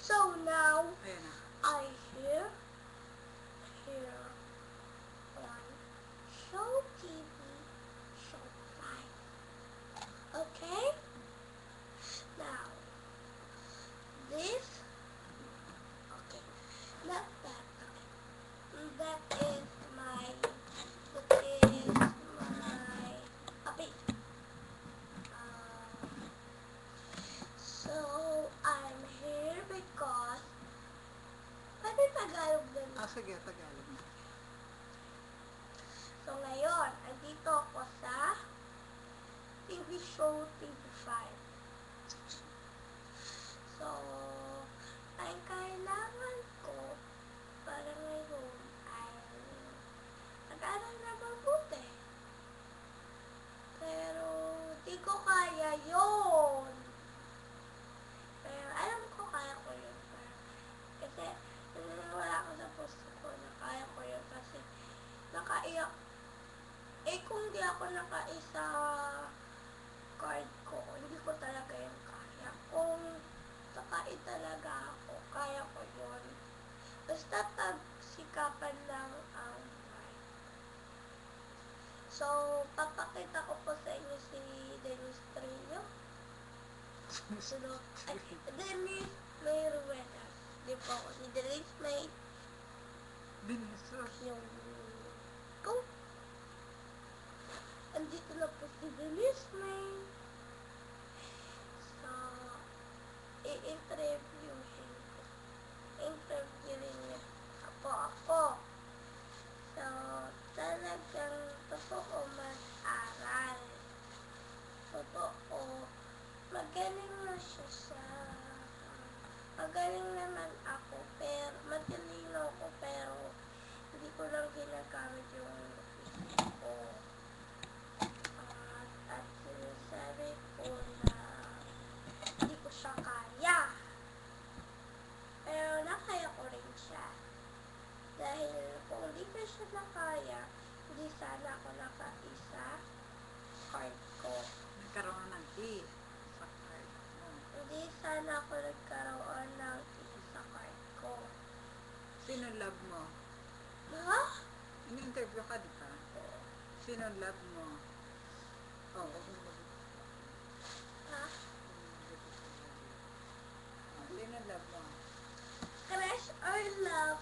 So now, Ayan na. I here on Show TV, Show 5. Okay? Now, this, okay, not that, okay. That is my puppy. So, I'm here because, pwede Tagalog din. Sige, Tagalog na. So, ngayon, andito ako sa TV show TV5. So, ang kailangan ko para ngayon ay mag-aral na mabuti. Pero, di ko kaya yun. Pero, alam ko kaya ko yun. Kasi, wala ko sa puso ko na kaya ko yun. Kasi, nakaiyak. Kung di ako nakaisa card ko, hindi ko talaga yung kaya. Kung nakain talaga ako, kaya ko yun. Basta pagsikapan lang ang card. So, papakita ko po sa inyo si Dennis Trillo. Dennis May Ruedas. Di po ako. Si Dennis May yung ko. Andito na po si Dennis May. So, i-interviewin ko. Interviewin niya ako. So, talagang totoo mag-aral. Totoo. Magaling na siya magaling naman ako, pero matalino ako, pero hindi ko lang ginagamit yung isip ko. At sinasabi ko na hindi ko siya kaya. Pero nakaya ko rin siya. Dahil kung hindi ko siya nakaya, hindi sana ako nakaisa card ko. Nagkaroon ng E sa card mo. Hindi sana ako nagkaroon ng isa card ko. Sino love mo? Ha? Ini-interview ka, di ba? Sino love mo? Oo. Ha? Sino love mo? Crush or love?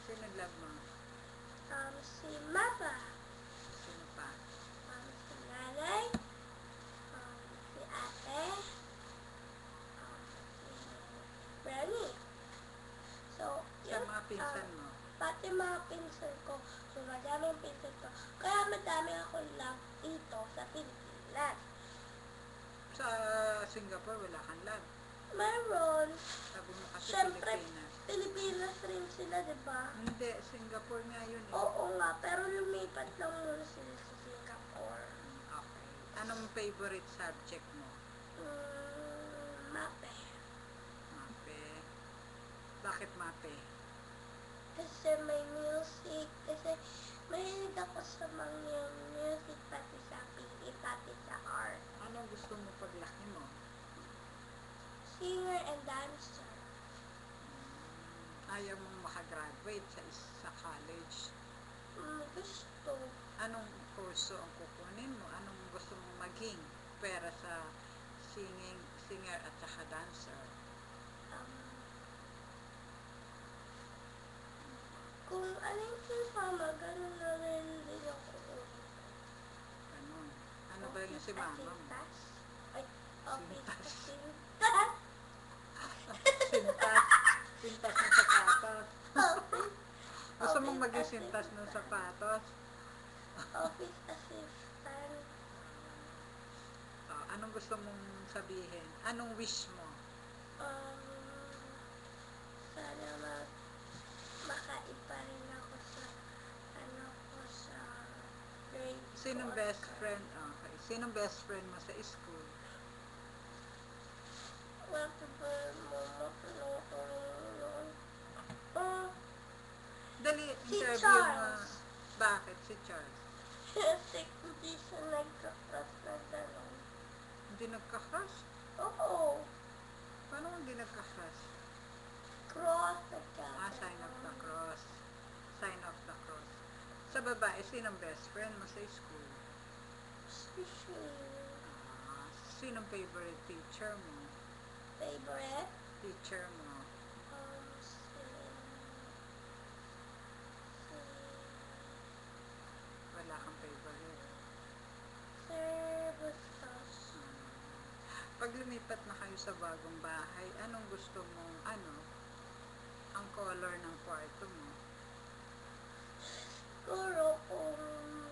Sino love mo? Si Mama. Sino pa? Si Nanay. Si Ate. Si Branny. So, Sa mga pinsan mo? Pati mga pinsan ko. So, madaming pinsan ko. Kaya madami akong love dito sa Pilipinas. Sa Singapore, wala kang love. Meron. Sabi mo kasi Siyempre, Pilipinas. Pilipinas rin sila, diba? Hindi, Singapore nga yun eh. Oo nga, pero lumipat lang muna sila sa Singapore. Okay. Anong favorite subject mo? Mape. Mape. Bakit mape? Kasi may music, kasi mahilig ako sa mga music, pati sa PE, pati sa art. Anong gusto mo paglaki mo? Singer and dancer. Ayaw mong makagraduate sa college. Gusto. Anong kurso ang kukunin mo? Anong gusto mong maging? Pera sa singer at saka dancer. Kung anong sumama, ganun na rin din ako. Ganun. Ano ba yung si mama mo? Ay, office Sintas. assistant. Sintas. Sintas ng sapatos. Office Gusto mong maging sintas ng sapatos? Office assistant. Anong gusto mong sabihin? Anong wish mo? Sana makaiba rin ako sa sa grade. Sinong best friend? Okay. Sinong best friend mo sa school? Dali, Si interview mo. Charles. Bakit si Charles? Kasi hindi siya nagka-cross na gano'n. Hindi nagka-crush? Oo. babae, sinong best friend mo sa school? Especially, Sinong favorite teacher mo? favorite, Teacher mo? Wala kang favorite. Sir Bustos. Pag lumipat na kayo sa bagong bahay, anong gusto mong, ang color ng kwarto mo? Siguro kung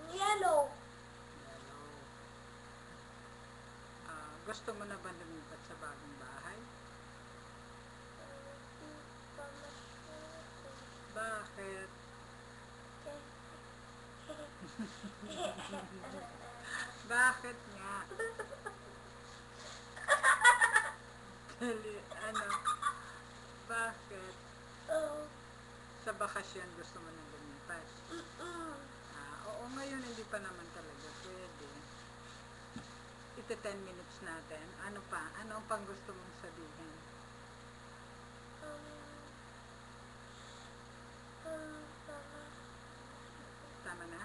yellow. Yellow. Gusto mo na ba lumipat sa bagong bahay? Hindi pa masyado. Bakit? Bakit nga? Bakit? Oh. Sa bakasyon gusto mo nang lumipat? Oo, ngayon hindi pa naman talaga pwede. Ito 10 minutes natin. Ano pa? Ano ang pang gusto mong sabihin? Tama na?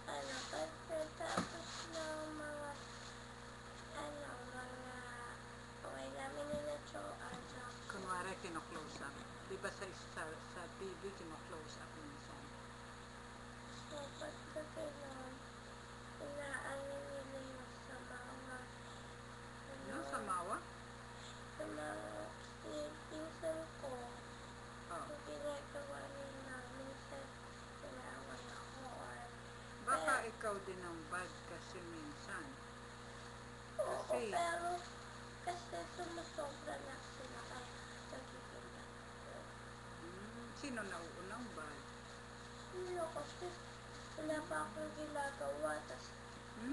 Pagkatapos ng mga okay namin nila Joanne. Kunwari, kino-close up. Di ba sa TV, kino-close up minsan? So, pagkaganon, inaano nila yung sa mga, Sa mawa? sa mga pinsan ko, Oh. yung ginagawa nila, minsan inaaway ako or Baka ikaw din ang bad kasi minsan. oo, Kasi, pero kasi sumusobra na sila kaya nagiging ako. sino nauunang bad? Sino kasi wala pa akong ginagawa, tas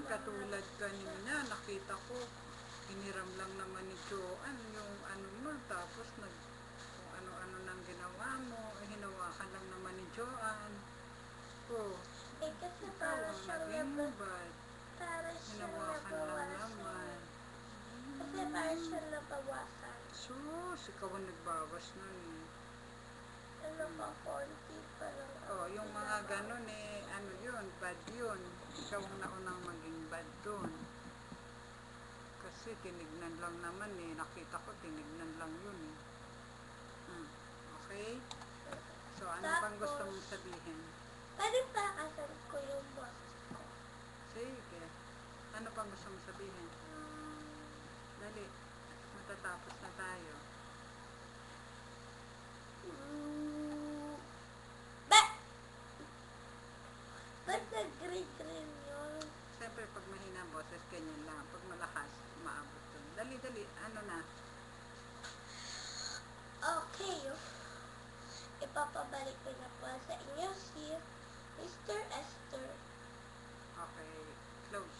Katulad kanina, nakita ko, hiniram lang naman ni Joanne yung mo, tapos kung ano-ano nang ginawa mo, hinawakan lang naman ni Joanne. kasi Ikaw para ang siyang naging bad. para siyang Hinawakan lang nabawasan. naman. Kasi para siyang nabawasan. Sus, ikaw ang nagbawas nun eh. Konti pa lang. Yung mga ganun yun, bad yun. Ikaw ang naunang maging bad dun. Kasi tinignan lang naman nakita ko tinignan lang yun Okay? So, ano pang gusto mong sabihin? Pwede pa kasan ko yung boss ko. Sige. Ano pang gusto mong sabihin? Dali. Matatapos na tayo. Ba't nag-green yun? Siyempre, pag mahina ang boses, ganyan lang. Pag malakas, maabot dun. Dali. Ano na? Okay. Ipapabalik ko na po sa inyo si Mr. Esther. Okay. Close.